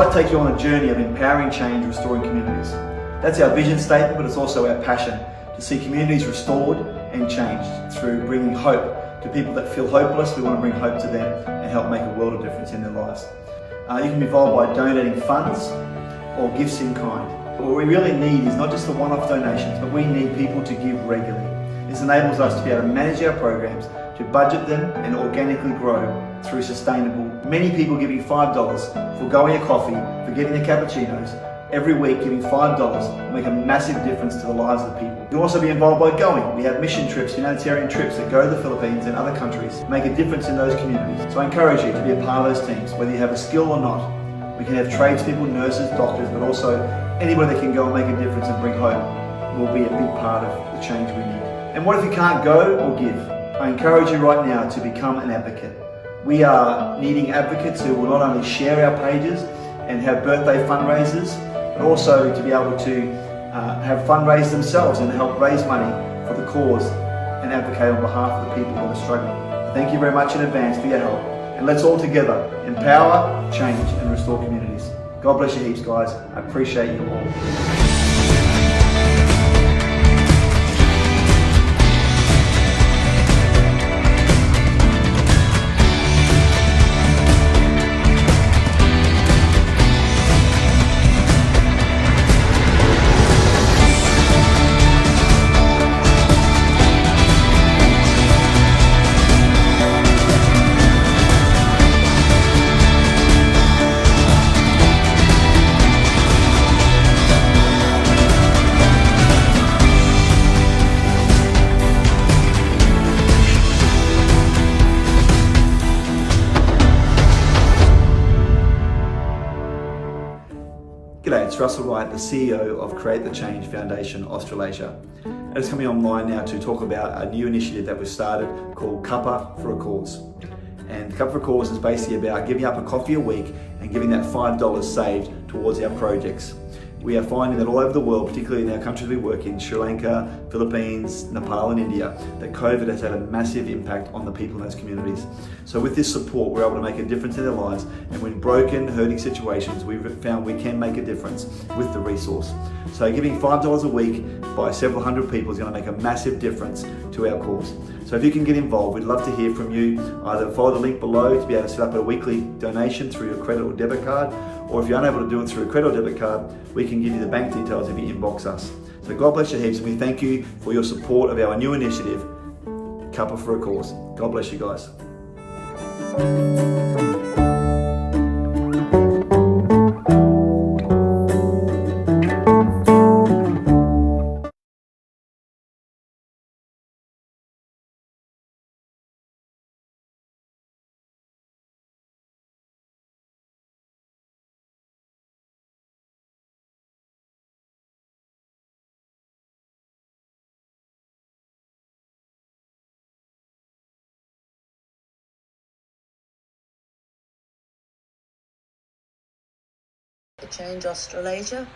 like to take you on a journey of empowering change, restoring communities. That's our vision statement, but it's also our passion to see communities restored and changed through bringing hope to people that feel hopeless. We want to bring hope to them and help make a world of difference in their lives. You can be involved by donating funds or gifts in kind. What we really need is not just the one-off donations, but we need people to give regularly. This enables us to be able to manage our programs, to budget them and organically grow through sustainable. Many people giving $5 for going a coffee, for getting their cappuccinos, every week giving $5 will make a massive difference to the lives of the people. You can also be involved by going. We have mission trips, humanitarian trips that go to the Philippines and other countries, make a difference in those communities. So I encourage you to be a part of those teams, whether you have a skill or not. We can have tradespeople, nurses, doctors, but also anybody that can go and make a difference and bring hope will be a big part of the change we need. And what if you can't go or give? I encourage you right now to become an advocate. We are needing advocates who will not only share our pages and have birthday fundraisers, but also to be able to have fundraisers themselves and help raise money for the cause and advocate on behalf of the people that are struggling. Thank you very much in advance for your help. And let's all together empower, change and restore communities. God bless you heaps, guys. I appreciate you all. G'day, it's Russell Wright, the CEO of Create the Change Foundation Australasia. And it's coming online now to talk about a new initiative that we've started called Cuppa for a Cause. And Cuppa for a Cause is basically about giving up a coffee a week and giving that $5 saved towards our projects. We are finding that all over the world, particularly in our countries we work in, Sri Lanka, Philippines, Nepal and India, that COVID has had a massive impact on the people in those communities. So with this support, we're able to make a difference in their lives, and when broken, hurting situations, we've found we can make a difference with the resource. So giving $5 a week by several hundred people is going to make a massive difference to our cause. So if you can get involved, we'd love to hear from you. Either follow the link below to be able to set up a weekly donation through your credit or debit card, or if you're unable to do it through a credit or debit card, we can give you the bank details if you inbox us. So God bless you heaps, and we thank you for your support of our new initiative, Cuppa for a Cause. God bless you guys. Change Australasia.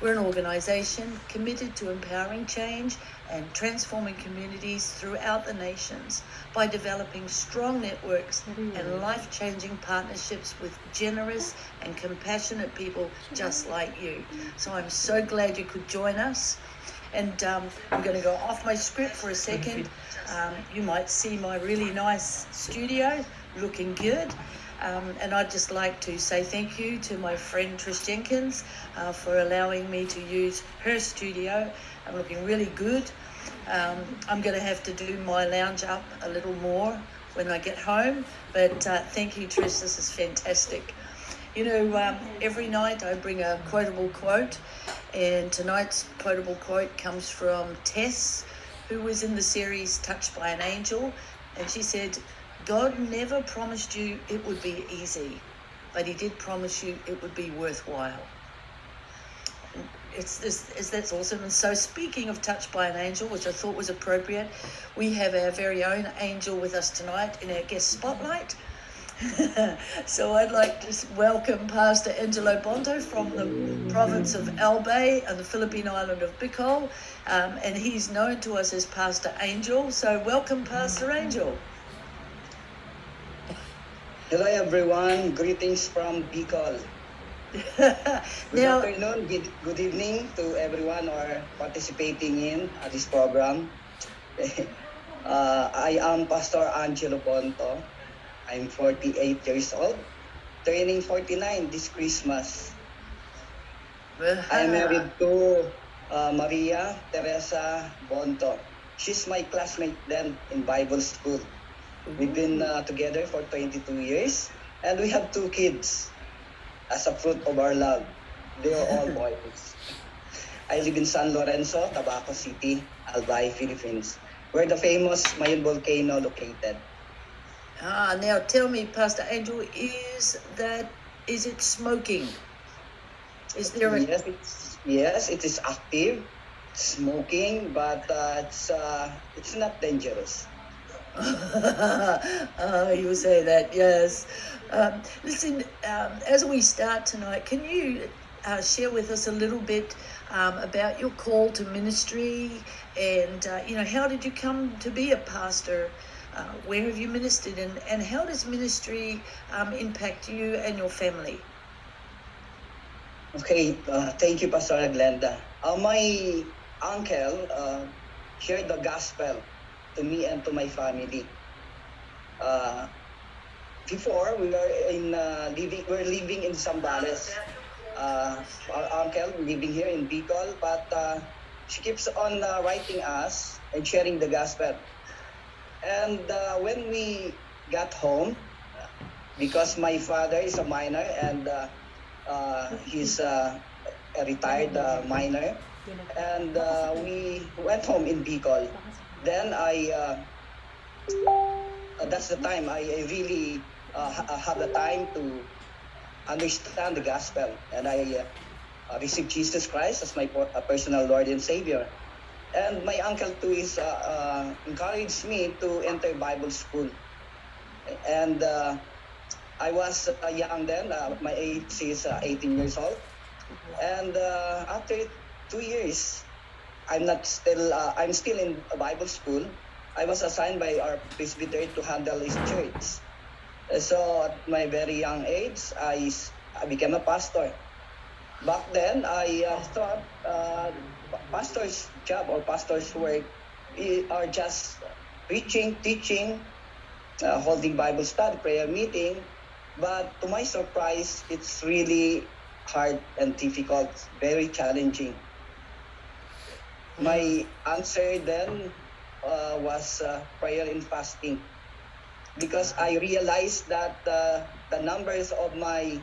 We're an organisation committed to empowering change and transforming communities throughout the nations by developing strong networks and life-changing partnerships with generous and compassionate people just like you. So I'm so glad you could join us. And I'm going to go off my script for a second. You might see my really nice studio looking good. And I'd just like to say thank you to my friend Trish Jenkins for allowing me to use her studio. I'm looking really good. I'm going to have to do my lounge up a little more when I get home, but thank you, Trish, this is fantastic. You know, every night I bring a quotable quote, and tonight's quotable quote comes from Tess, who was in the series Touched by an Angel, and she said, God never promised you it would be easy, but he did promise you it would be worthwhile. That's awesome. And so speaking of Touched by an Angel, which I thought was appropriate, we have our very own angel with us tonight in our guest spotlight. So I'd like to welcome Pastor Angelo Bonto from the province of Albay and the Philippine island of Bicol, and he's known to us as Pastor Angel. So welcome, Pastor Angel. Hello everyone, greetings from Bicol. Good Now, afternoon, good evening to everyone who are participating in this program. I am Pastor Angelo Ponto. I'm 48 years old, turning 49 this Christmas. I am married to Maria Teresa Bonto. She's my classmate then in Bible school. We've been together for 22 years, and we have 2 kids as a fruit of our love. They are all boys. I live in San Lorenzo, Tabaco City, Albay, Philippines, where the famous Mayon volcano located. now tell me, Pastor Angel, is it smoking? Is there a Yes, it is active, smoking, but it's not dangerous. You say that, yes. Listen, as we start tonight, can you share with us a little bit about your call to ministry and, how did you come to be a pastor? Where have you ministered and how does ministry impact you and your family? Okay, thank you, Pastor Glenda. My uncle shared the gospel to me and to my family. Before we were living in Zambales. Our uncle living here in Bicol, but she keeps on writing us and sharing the gospel. And when we got home, because my father is a miner and he's a retired miner, and we went home in Bicol. Then that's the time I really have the time to understand the gospel, and I received Jesus Christ as my personal Lord and Savior. And my uncle too is encouraged me to enter Bible school. And I was young then. My age is 18 years old. And after 2 years, I'm still in a Bible school. I was assigned by our presbytery to handle his church. So at my very young age, I became a pastor. Back then, I thought pastor's job or pastor's work are just preaching, teaching, holding Bible study, prayer meeting. But to my surprise, it's really hard and difficult, very challenging. My answer then was prayer and fasting, because I realized that the numbers of my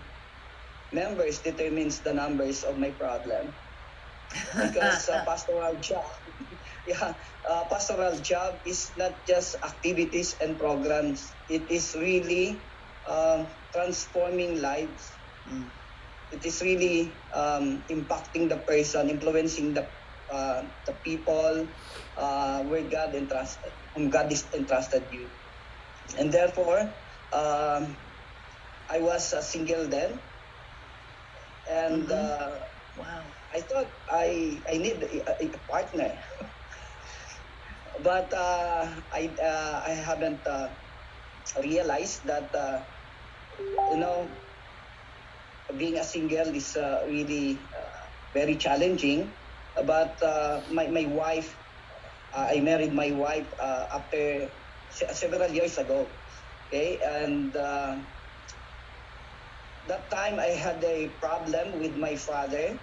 members determines the numbers of my problem. Because pastoral job is not just activities and programs. It is really transforming lives. It is really impacting the person, influencing the people where God is entrusted you. And therefore, I was single then, and Wow. I thought I need a partner, but I haven't realized that being a single is really very challenging. But my wife, I married my wife after several years ago. Okay, and that time I had a problem with my father.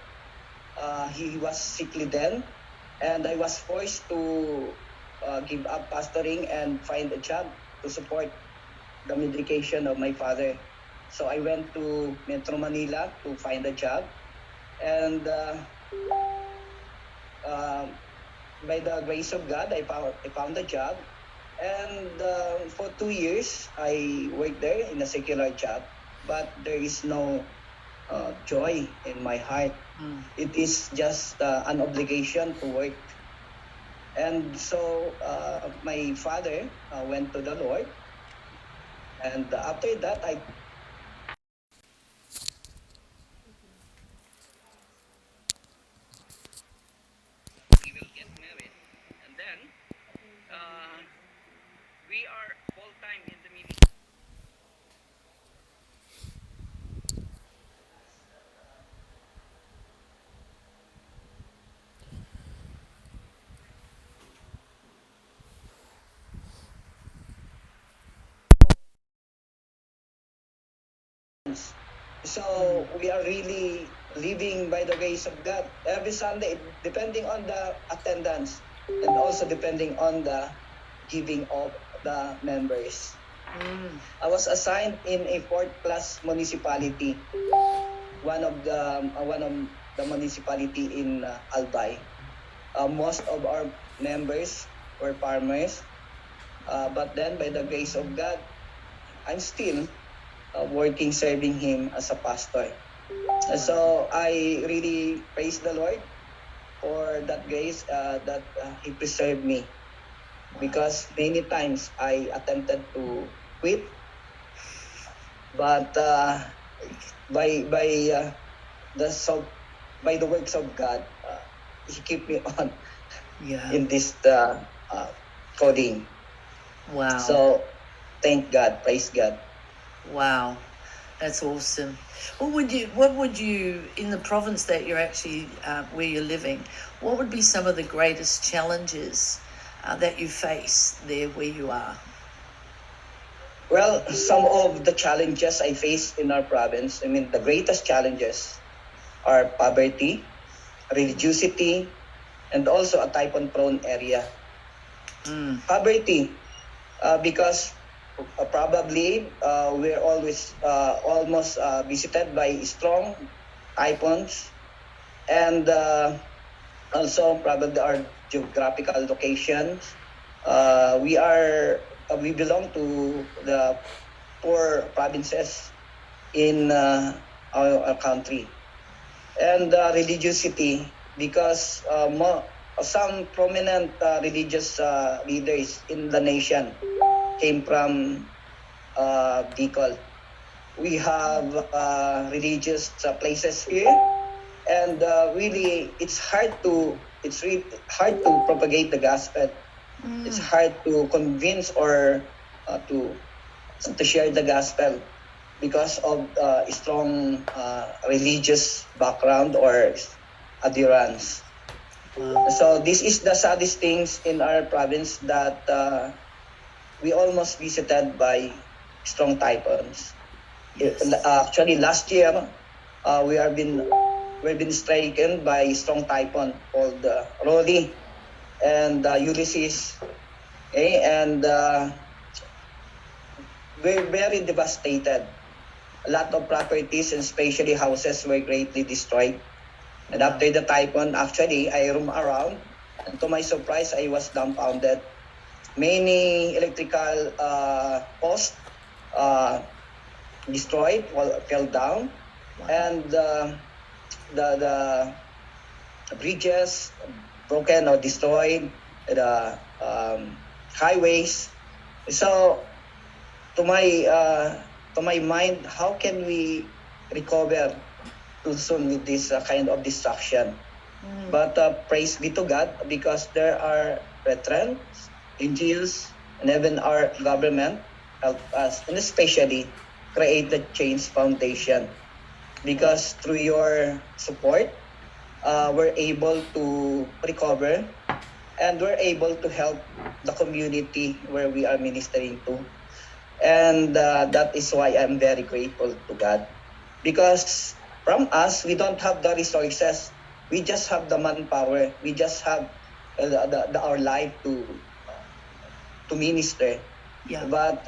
He was sickly then, and I was forced to give up pastoring and find a job to support the medication of my father. So I went to Metro Manila to find a job, and by the grace of God, I found a job, and for 2 years I worked there in a secular job, but there is no joy in my heart. It is just an obligation to work. And so my father went to the Lord, and after that we will get married, and then we are full time in the ministry. months. So we are really living by the grace of God every Sunday, depending on the attendance and also depending on the giving of the members. I was assigned in a fourth class municipality, one of the municipality in Albay. Most of our members were farmers, but then by the grace of God, I'm still working, serving Him as a pastor. So I really praise the Lord for that grace that He preserved me, because many times I attempted to quit, but by the works of God, He kept me on Yeah. in this calling. Wow. So thank God, praise God. Wow, that's awesome. What would you, in the province that you're actually, where you're living, what would be some of the greatest challenges that you face there where you are? Well, some of the challenges I face in our province, I mean, the greatest challenges are poverty, religiosity, and also a typhoon-prone area. Poverty, because probably we're always almost visited by strong typhoons, and also probably our geographical locations. We belong to the poor provinces in our country, and religiosity, because some prominent religious leaders in the nation came from Bicol. We have religious places here, and really it's really hard to propagate the gospel. It's hard to convince or to share the gospel because of strong religious background or adherence. So this is the saddest things in our province, that we almost visited by strong typhoons. Yes. Actually, last year we've been stricken by strong typhoon called Rolly and Ulysses. Okay, and we're very devastated. A lot of properties and especially houses were greatly destroyed. And after the typhoon, actually, I roam around, and to my surprise, I was dumbfounded. Many electrical posts destroyed, fell down, and the bridges broken or destroyed, the highways. So, to my mind, how can we recover too soon with this kind of destruction? But praise be to God, because there are veterans, NGOs, and even our government help us, and especially create the Change Foundation. Because through your support, we're able to recover, and we're able to help the community where we are ministering to. And that is why I'm very grateful to God. Because from us, we don't have the resources. We just have the manpower. We just have our life to minister. Yeah. But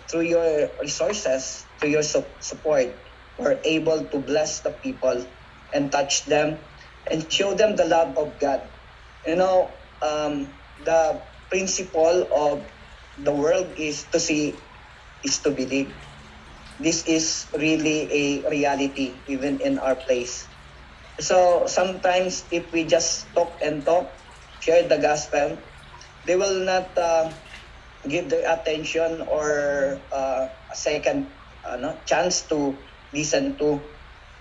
through your resources, through your support, we're able to bless the people and touch them and show them the love of God. You know, the principle of the world is to see, is to believe. This is really a reality even in our place. So sometimes if we just talk and talk, share the gospel, they will not give their attention or a second chance to listen to.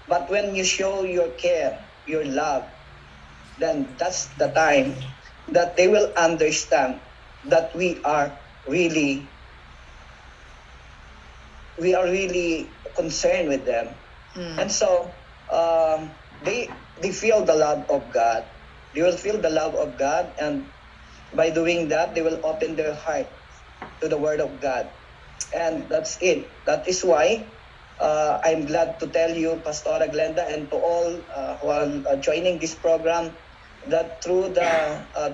But when you show your care, your love, then that's the time that they will understand that we are really concerned with them. And so they feel the love of God. They will feel the love of God, and by doing that, they will open their heart to the Word of God. And that's it. That is why I'm glad to tell you, Pastora Glenda, and to all who are joining this program, that through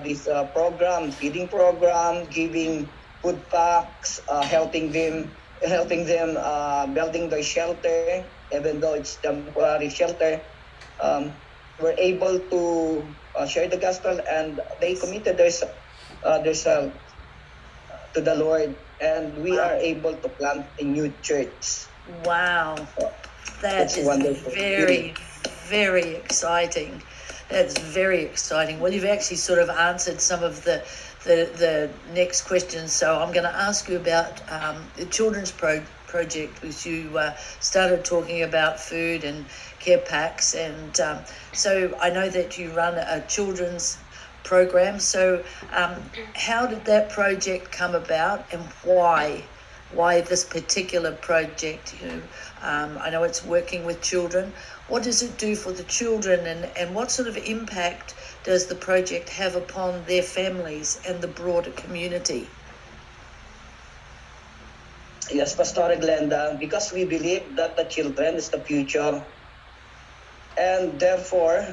this program, feeding program, giving food packs, helping them building their shelter, even though it's temporary shelter, were able to share the gospel, and they committed themselves to the Lord, and we Wow. are able to plant a new church. Wow. That That's is wonderful. very, very exciting. That's very exciting. Well, you've actually sort of answered some of the next questions. So I'm going to ask you about the children's project, which you started talking about food and care packs. And so I know that you run a children's program. So how did that project come about, and why? Why this particular project? I know it's working with children. What does it do for the children, and what sort of impact does the project have upon their families and the broader community? Yes, Pastor Glenda, because we believe that the children is the future, and therefore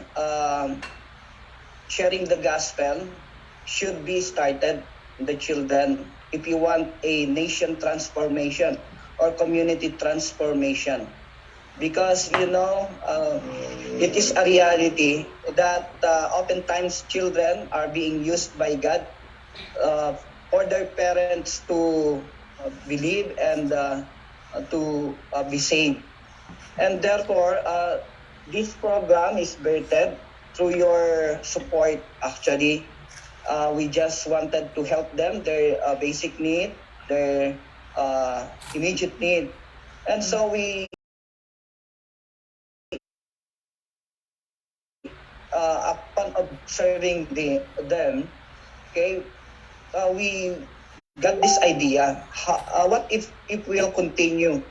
sharing the gospel should be started in the children if you want a nation transformation or community transformation. Because it is a reality that oftentimes children are being used by God for their parents to believe and to be saved. And therefore, this program is birthed through your support, actually. We just wanted to help them, their basic need, their immediate need. And so we, upon observing them, okay, we got this idea. What if we'll continue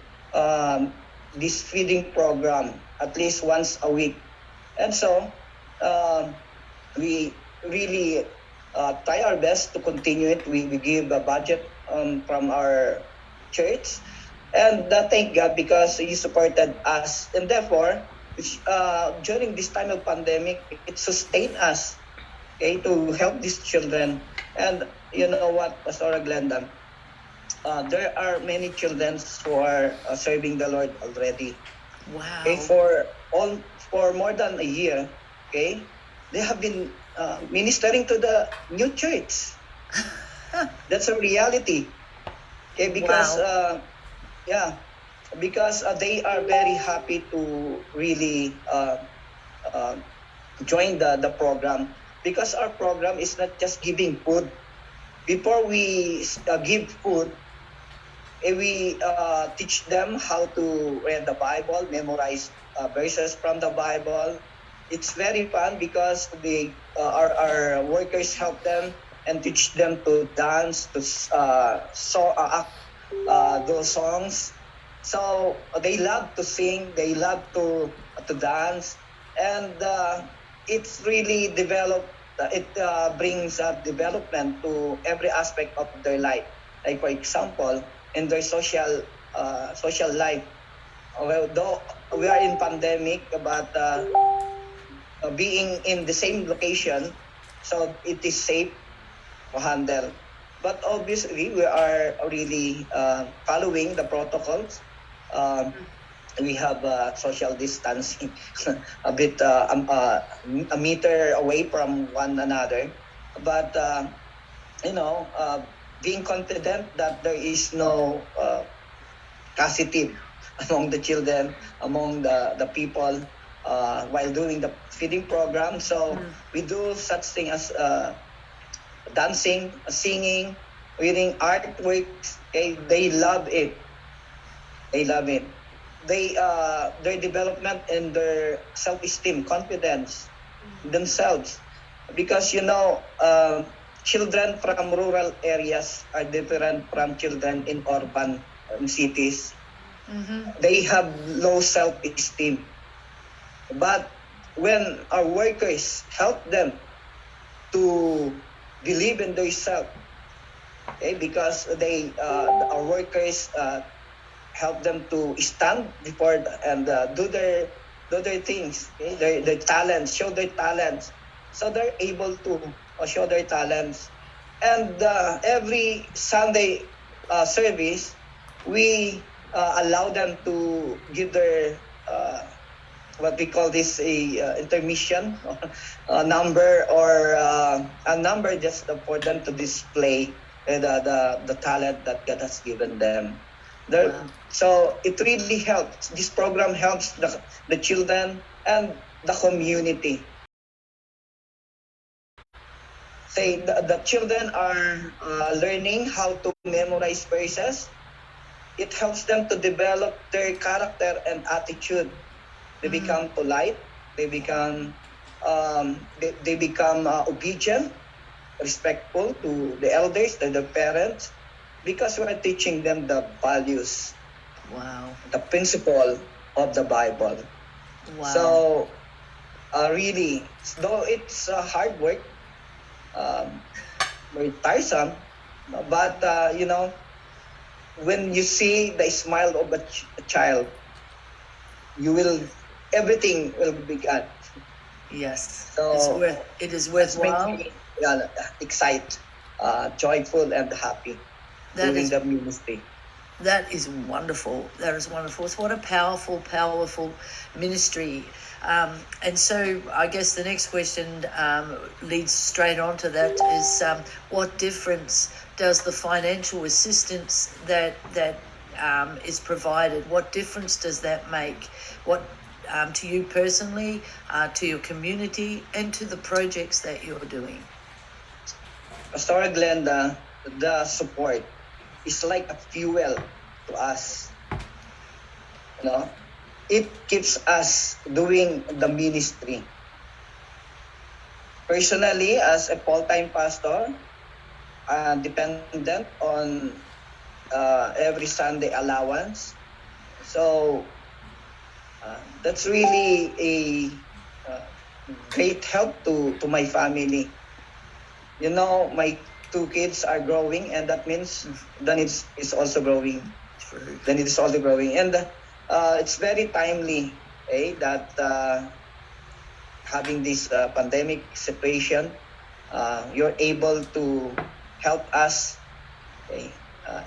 this feeding program at least once a week? And so we really try our best to continue it. We give a budget from our church, and thank God because He supported us, and therefore during this time of pandemic, it sustained us, okay, to help these children. And you know what, Pastor Glenda, there are many children who are serving the Lord already. Wow. Okay, for more than a year, okay, they have been ministering to the new church. That's a reality. Okay, because Wow. because they are very happy to really join the program, because our program is not just giving food. Before we give food, we teach them how to read the Bible, memorize verses from the Bible. It's very fun because our workers help them and teach them to dance, to act those songs. So they love to sing, they love to dance, and it's really developed. It brings development to every aspect of their life. Like for example, in their social life. Though we are in pandemic, but being in the same location, so it is safe to handle. But obviously, we are really following the protocols. We have social distancing a bit a meter away from one another. But being confident that there is no positive among the children, among the people while doing the feeding program. So we do such thing as dancing, singing, reading artworks. Okay? They love it. They love it. Their development and their self-esteem, confidence themselves, because children from rural areas are different from children in urban cities. They have low self-esteem. But when our workers help them to believe in themselves, okay, because our workers help them to stand before and do their things, okay? Their talents, show their talents, so they're able to show their talents. And every Sunday service, we allow them to give their what we call this a intermission number, or a number just for them to display the talent that God has given them. Wow. So it really helps. This program helps the children and the community. Say the children are learning how to memorize verses. It helps them to develop their character and attitude. They become polite. They become obedient, respectful to the elders, to the parents, because we're teaching them the values, Wow. the principle of the Bible. Wow. So really, though it's hard work, very tiresome, but when you see the smile of a child, everything will be God. Yes. So it is That's worthwhile. makes me excited, joyful, and happy That during is the ministry. That is wonderful. That is wonderful. It's what a powerful, powerful ministry. And so I guess the next question leads straight on to that is what difference does the financial assistance that is provided, what difference does that make? What to you personally, to your community, and to the projects that you're doing? Pastor Glenda, the support is like a fuel to us. It keeps us doing the ministry. Personally, as a full-time pastor, dependent on every Sunday allowance. So that's really a great help to my family. My 2 kids are growing, and that means the needs is also growing. True. The need is also growing, and it's very timely, that having this pandemic situation, you're able to help us,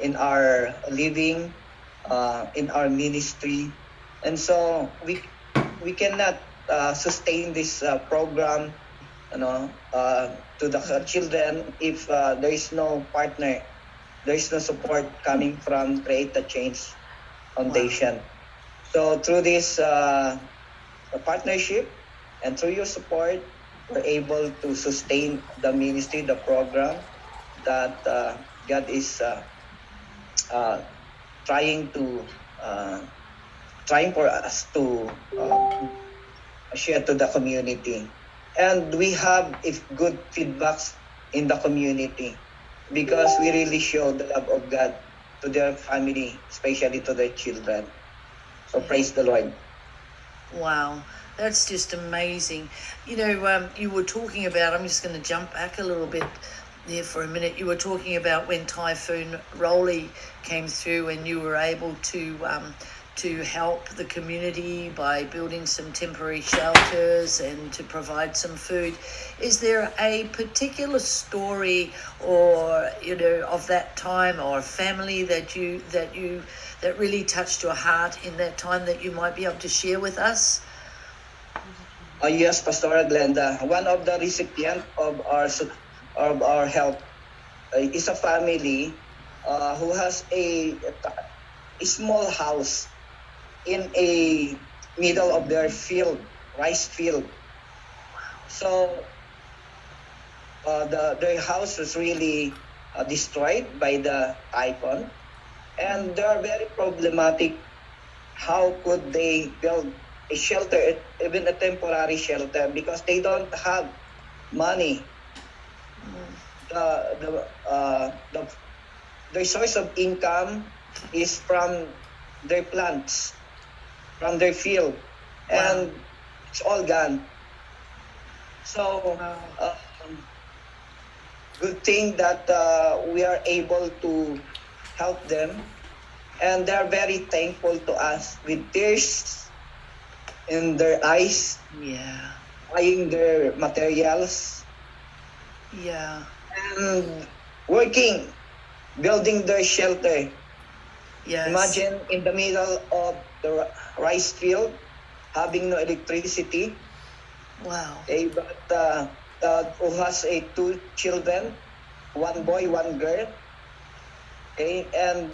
in our living, in our ministry, and so we cannot sustain this program, to the children if there is no partner, there is no support coming from Create the Change Foundation. Wow. So through this partnership and through your support, we're able to sustain the ministry, the program that God is trying for us to share to the community. And we have good feedbacks in the community because we really show the love of God to their family, especially to their children. So praise the Lord. Wow, that's just amazing. You were talking about, I'm just going to jump back a little bit there for a minute. You were talking about when Typhoon Rolly came through and you were able to help the community by building some temporary shelters and to provide some food. Is there a particular story or of that time or a family that really touched your heart in that time that you might be able to share with us? Yes, Pastor Glenda. One of the recipients of our help is a family who has a small house in a middle of their field, rice field. So their house was really destroyed by the typhoon, and they are very problematic. How could they build a shelter, even a temporary shelter, because they don't have money? The source of income is from their plants, from their field, and it's all gone. So good thing that we are able to help them and they're very thankful to us with tears in their eyes, Yeah. buying their materials Yeah. and working, building their shelter. Yes. Imagine in the middle of the rice field, having no electricity. Wow. But who has two children, one boy, one girl. And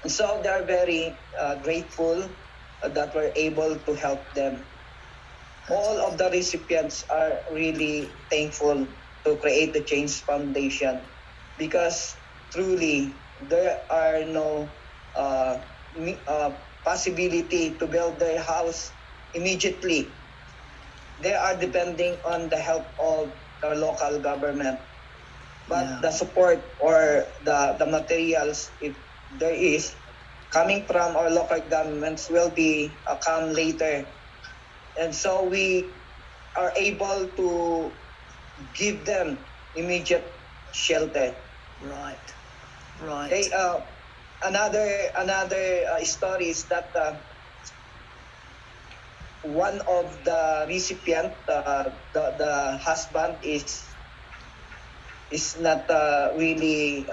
so they're very grateful that we're able to help them. All of the recipients are really thankful to create the Change Foundation, because truly there are no possibility to build their house immediately. They are depending on the help of the local government. But Yeah. the support or the materials, if there is, coming from our local governments will be come later. And so we are able to give them immediate shelter. Right. Right. Okay, another story is that one of the recipient, the husband is not really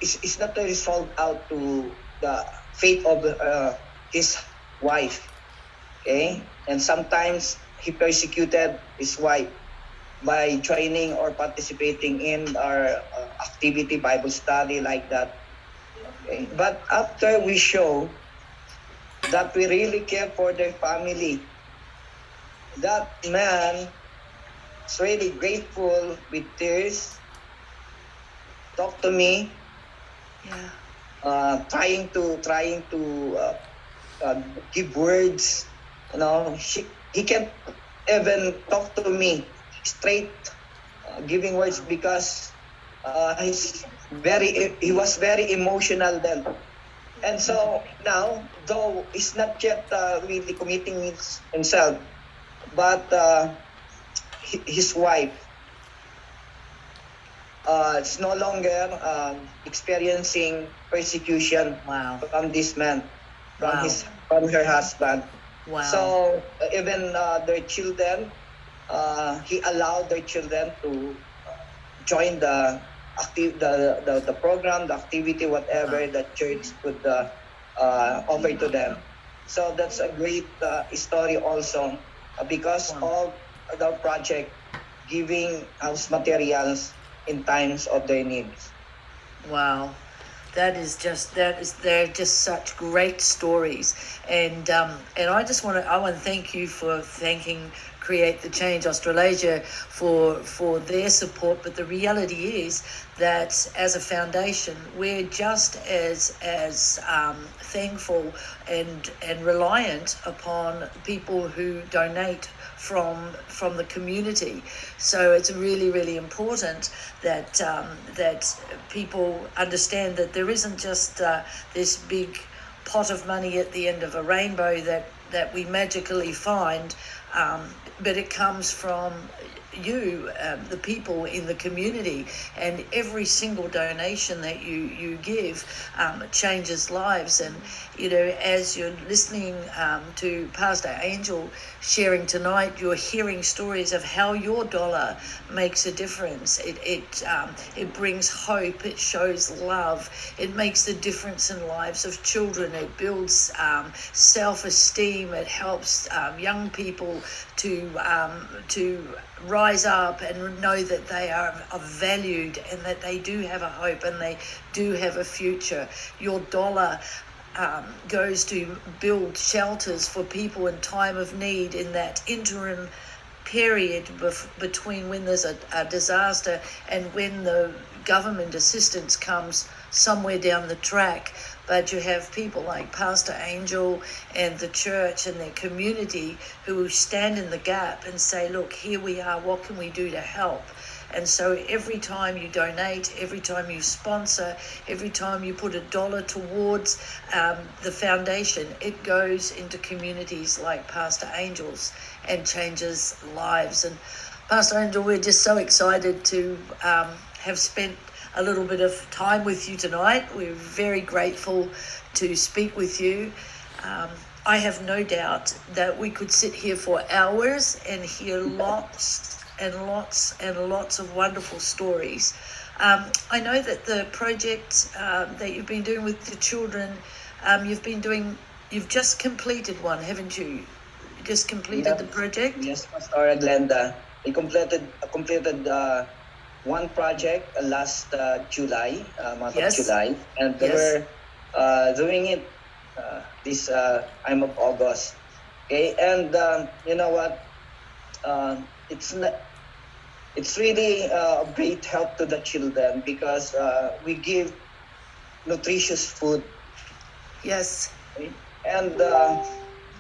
is not really sold out to the faith of his wife. Okay, and sometimes he persecuted his wife by joining or participating in our activity, Bible study, like that. Okay, but after we show that we really care for their family, that man is really grateful with tears, talk to me, Yeah. trying to give words. You know, he can't even talk to me straight, giving words, because he was very emotional then. And so now, though he's not yet really committing himself, but his wife is no longer experiencing persecution Wow. from this man, from Wow. from her husband. Wow. So even their children, he allowed their children to join the program, the activity, whatever the church could offer to them. So that's a great story also, because Wow. of the project giving house materials in times of their needs. Wow. They're just such great stories, and I just want to thank you for thanking Create the Change Australasia for their support. But the reality is that as a foundation, we're just as thankful and reliant upon people who donate from the community. So it's really, really important that that people understand that there isn't just this big pot of money at the end of a rainbow that we magically find, but it comes from you, the people in the community, and every single donation that you give changes lives. And as you're listening to Pastor Angel sharing tonight, you're hearing stories of how your dollar makes a difference. It brings hope, it shows love, it makes the difference in lives of children, it builds self-esteem, it helps young people to rise up and know that they are valued and that they do have a hope and they do have a future. Your dollar goes to build shelters for people in time of need, in that interim period between when there's a disaster and when the government assistance comes somewhere down the track. But you have people like Pastor Angel and the church and their community who stand in the gap and say, look, here we are, what can we do to help? And so every time you donate, every time you sponsor, every time you put $1 towards the foundation, it goes into communities like Pastor Angel's and changes lives. And Pastor Angel, we're just so excited to have spent a little bit of time with you tonight. We're very grateful to speak with you. I have no doubt that we could sit here for hours and hear lots and lots and lots of wonderful stories. I know that the project that you've been doing with the children, you've just completed one, haven't you? You just completed the project? Yes, Pastor Glenda. We completed one project last July, month of July, and we're doing it this time of August. Okay, and you know what? It's really a great help to the children because we give nutritious food. Yes. Okay? And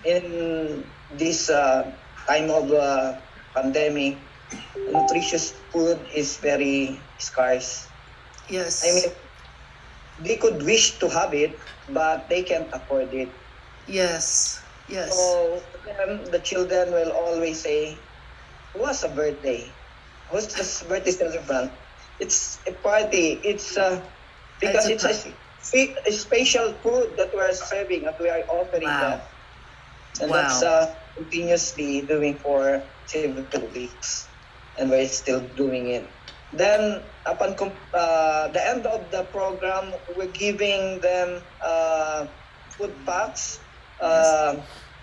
in this time of pandemic, nutritious food is very scarce. Yes. I mean, they could wish to have it, but they can't afford it. Yes. Yes. So the children will always say, "Who has a birthday? Who's this birthday celebrant?" It's a party. It's because it's a special food that we are serving, that we are offering them. And that's continuously doing for several weeks, and we're still doing it. Then upon the end of the program, we're giving them food packs,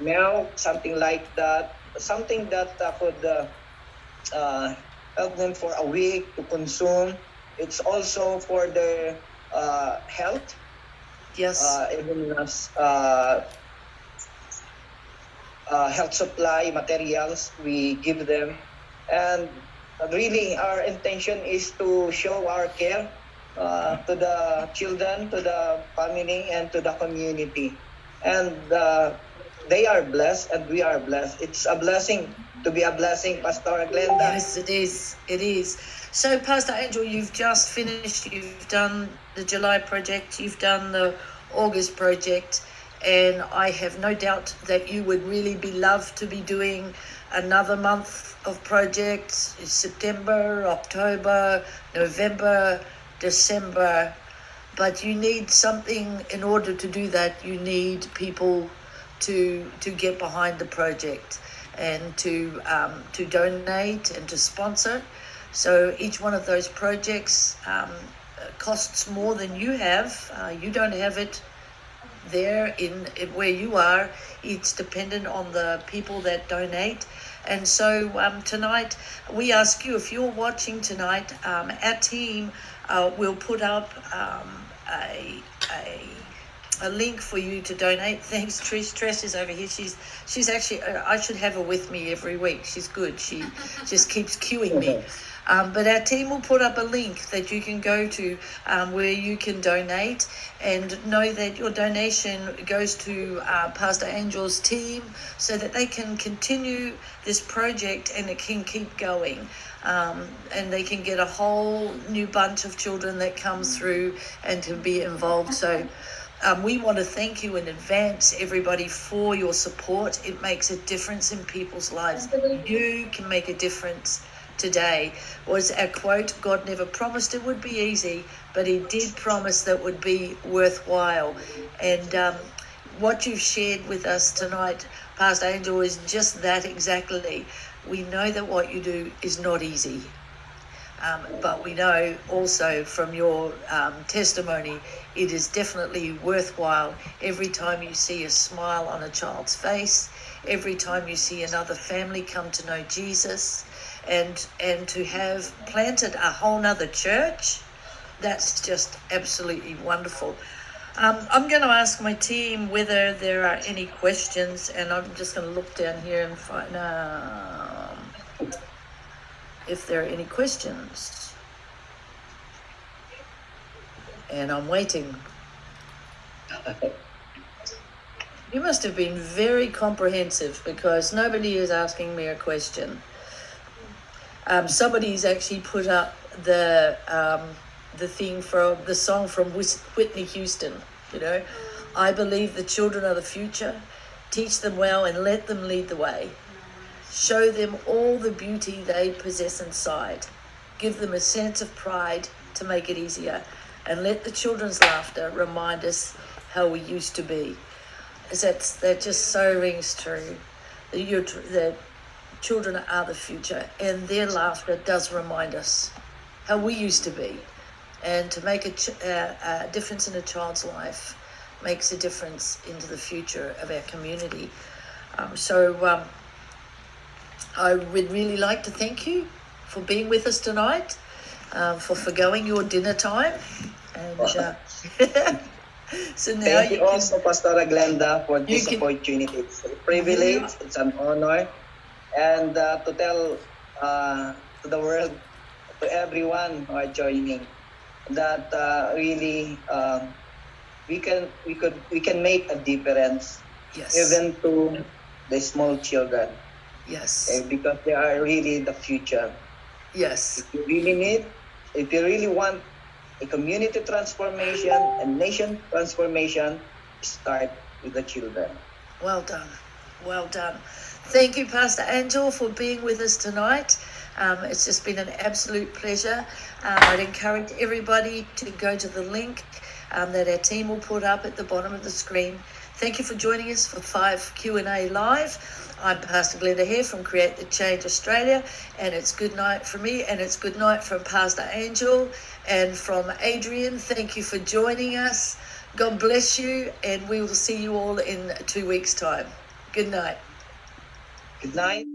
milk, something like that, something that could help them for a week to consume. It's also for their health. Yes. Even as health supply materials we give them, and really our intention is to show our care to the children, to the family, and to the community, and they are blessed and we are blessed. It's a blessing to be a blessing, Pastor Glenda. Yes, it is. It is. So, Pastor Angel, you've just finished. You've done the July project. You've done the August project. And I have no doubt that you would really be loved to be doing another month of projects in September, October, November, December. But you need something in order to do that. You need people to get behind the project and to donate and to sponsor. So each one of those projects costs more than you have. You don't have it there in where you are. It's dependent on the people that donate. And so tonight we ask you, if you're watching tonight, our team will put up a link for you to donate. Thanks, Trish. Trish is over here. She's actually, I should have her with me every week. She's good. She just keeps cueing me. But our team will put up a link that you can go to where you can donate, and know that your donation goes to Pastor Angel's team so that they can continue this project and it can keep going. And they can get a whole new bunch of children that comes through and to be involved. So we want to thank you in advance, everybody, for your support. It makes a difference in people's lives. You can make a difference. Today was our quote, God never promised it would be easy, but he did promise that it would be worthwhile. And what you've shared with us tonight, Pastor Angel, is just that exactly. We know that what you do is not easy. But we know also from your testimony, it is definitely worthwhile every time you see a smile on a child's face, every time you see another family come to know Jesus, and to have planted a whole nother church. That's just absolutely wonderful. I'm going to ask my team whether there are any questions, and I'm just going to look down here and find if there are any questions. And I'm waiting. You must have been very comprehensive, because nobody is asking me a question. Somebody's actually put up the thing from the song from Whitney Houston. You know, I believe the children are the future. Teach them well and let them lead the way. Show them all the beauty they possess inside. Give them a sense of pride to make it easier. And let the children's laughter remind us how we used to be. That just so rings true. The children are the future, and their laughter does remind us how we used to be. And to make a difference in a child's life makes a difference into the future of our community. I would really like to thank you for being with us tonight, for forgoing your dinner time. And so now Thank you also, Pastora Glenda, for this opportunity. It's a privilege, it's an honor, and to tell to the world, to everyone who are joining, that really we can make a difference, yes, even to the small children. Yes. Because they are really the future. Yes. If you really want a community transformation and nation transformation, start with the children. Well done. Well done. Thank you, Pastor Angel, for being with us tonight. It's just been an absolute pleasure. I'd encourage everybody to go to the link that our team will put up at the bottom of the screen. Thank you for joining us for 5 Q&A Live. I'm Pastor Glenda here from Create the Change Australia, and it's good night from me, and it's good night from Pastor Angel and from Adrian. Thank you for joining us. God bless you, and we will see you all in 2 weeks' time. Good night. Good night.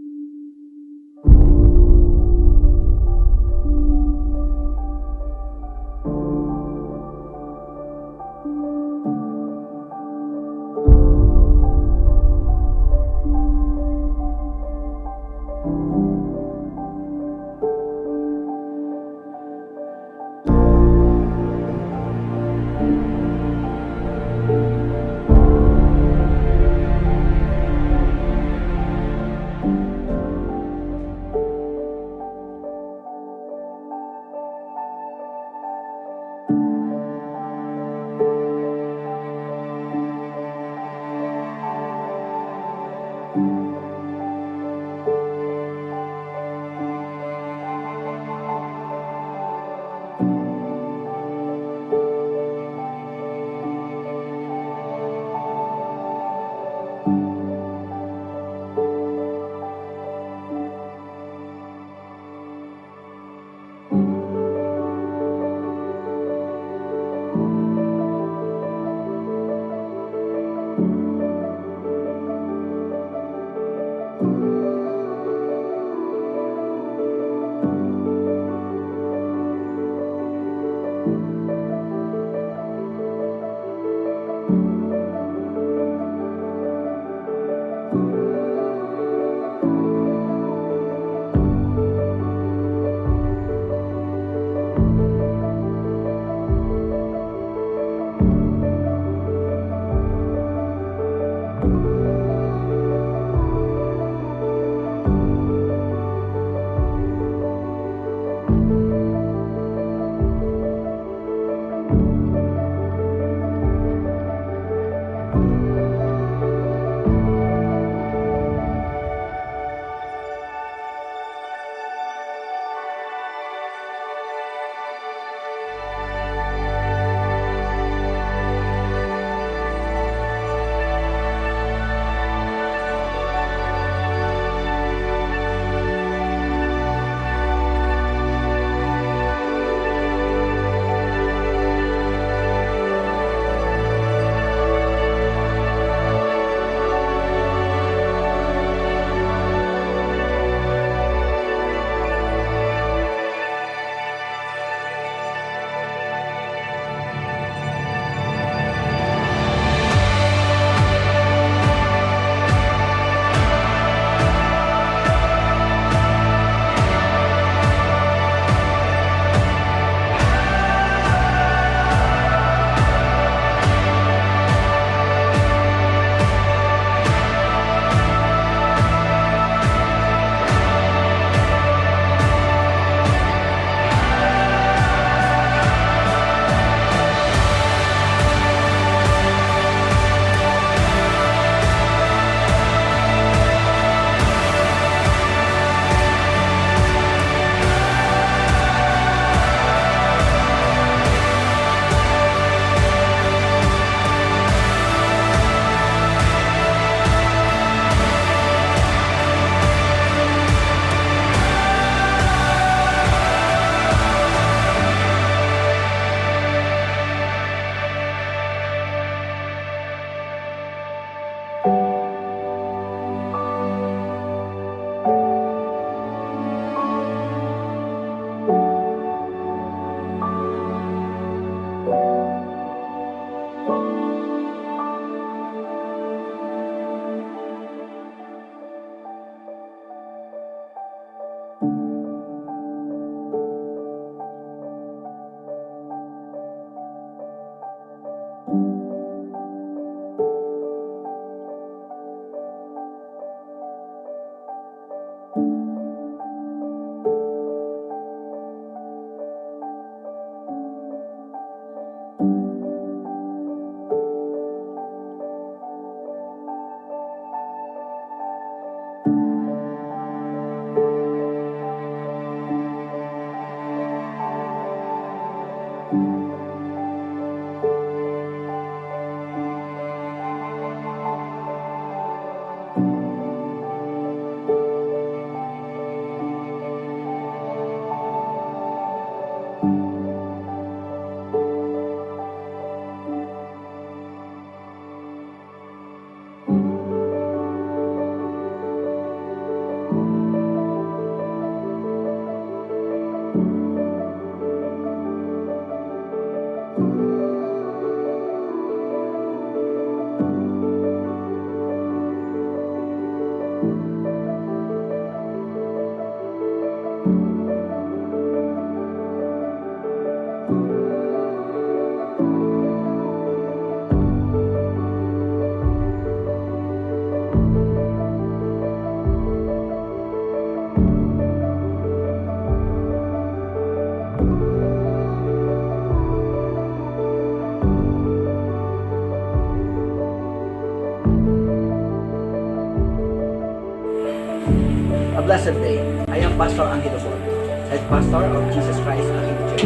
blessed day. I am Pastor Angelo Bordo, head pastor of Jesus Christ Laking Church.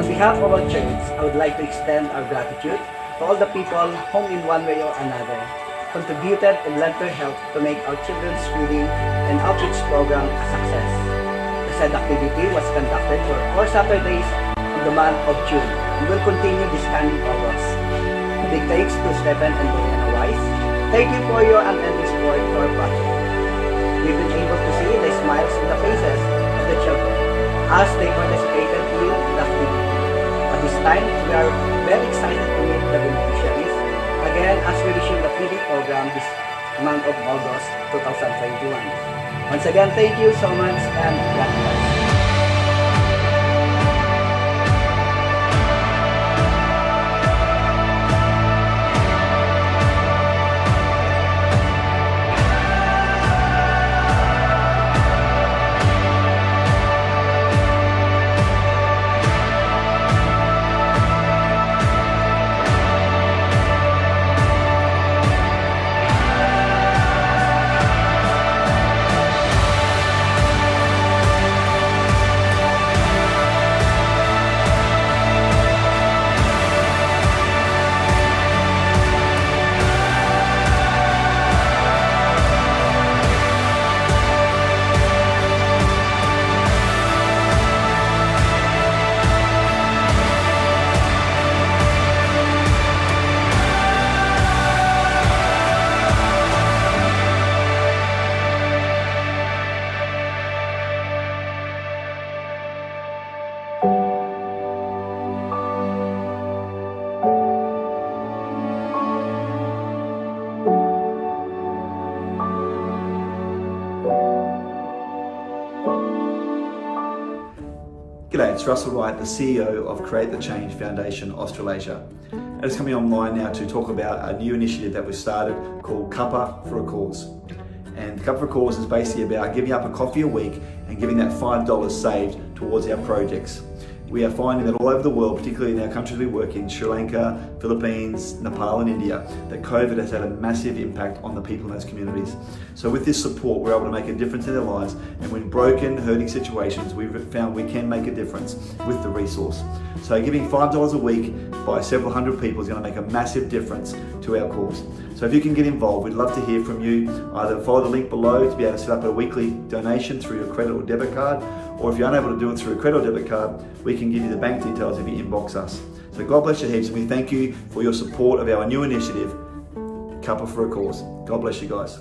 On behalf of our church, I would like to extend our gratitude to all the people whom in one way or another contributed and lent their help to make our children's reading and outreach program a success. The said activity was conducted for 4 Saturdays in the month of June and will continue this coming August. Big thanks to Stephen and Mariana Wise. Thank you for your unending support for our project. We've been able to see the smiles on the faces of the children as they participated in the activity. At this time, we are very excited to meet the beneficiaries again as we resume the feeding program this month of August 2021. Once again, thank you so much and God bless. G'day, it's Russell Wright, the CEO of Create the Change Foundation Australasia. And it's coming online now to talk about a new initiative that we've started called Cuppa for a Cause. And Cuppa for a Cause is basically about giving up a coffee a week and giving that $5 saved towards our projects. We are finding that all over the world, particularly in our countries we work in, Sri Lanka, Philippines, Nepal and India, that COVID has had a massive impact on the people in those communities. So with this support, we're able to make a difference in their lives, and when broken, hurting situations, we've found we can make a difference with the resource. So giving $5 a week by several hundred people is going to make a massive difference to our cause. So if you can get involved, we'd love to hear from you. Either follow the link below to be able to set up a weekly donation through your credit or debit card, or if you're unable to do it through a credit or debit card, we can give you the bank details if you inbox us. So God bless you heaps, and we thank you for your support of our new initiative, Cuppa for a Cause. God bless you guys.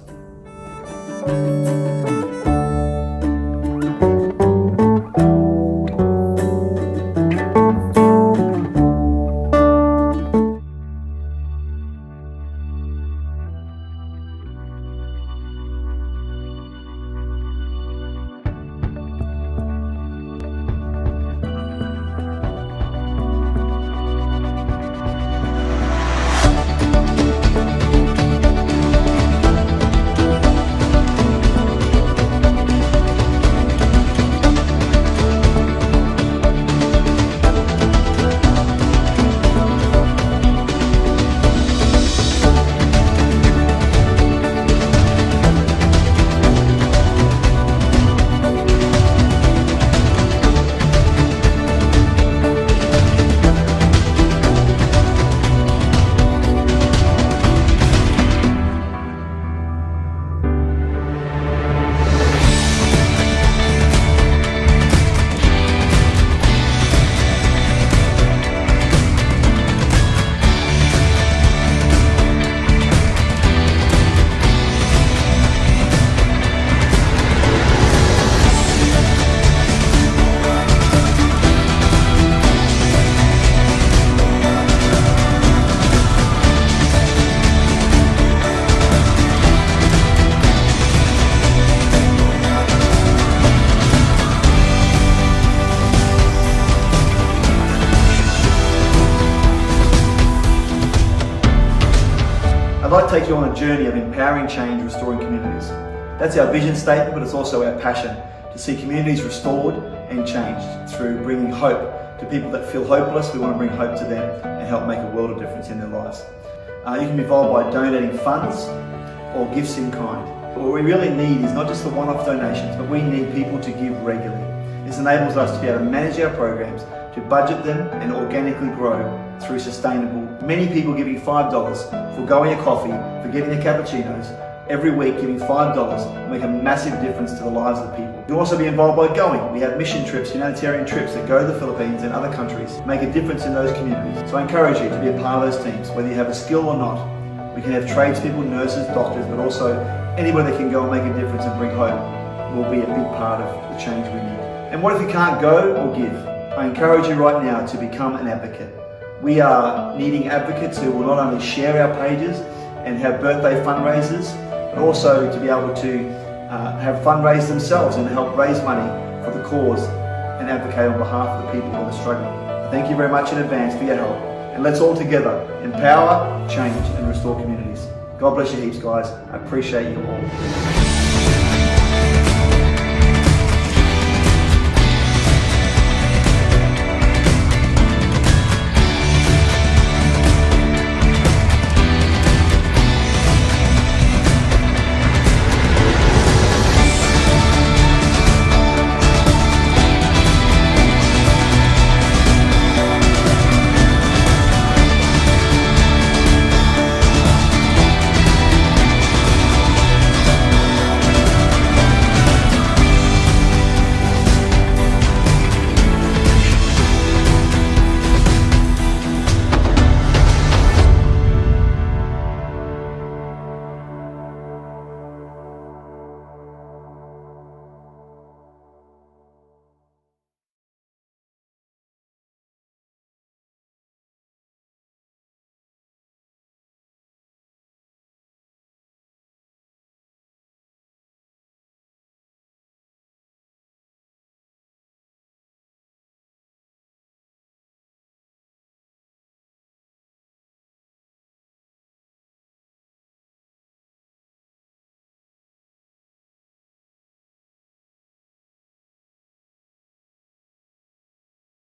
I'd like to take you on a journey of empowering change, restoring communities. That's our vision statement, but it's also our passion to see communities restored and changed through bringing hope to people that feel hopeless. We want to bring hope to them and help make a world of difference in their lives. You can be involved by donating funds or gifts in kind. what we really need is not just the one-off donations, but we need people to give regularly. This enables us to be able to manage our programs, to budget them and organically grow through sustainable. Many people giving $5 for going a coffee, for getting their cappuccinos, every week giving $5 will make a massive difference to the lives of the people. You'll also be involved by going. We have mission trips, humanitarian trips that go to the Philippines and other countries, make a difference in those communities. So I encourage you to be a part of those teams, whether you have a skill or not. We can have tradespeople, nurses, doctors, but also anybody that can go and make a difference and bring hope will be a big part of the change we need. And what if you can't go or give? I encourage you right now to become an advocate. We are needing advocates who will not only share our pages and have birthday fundraisers, but also to be able to have fundraisers themselves and help raise money for the cause and advocate on behalf of the people that are struggling. I thank you very much in advance for your help, and let's all together empower, change and restore communities. God bless you heaps, guys. I appreciate you all.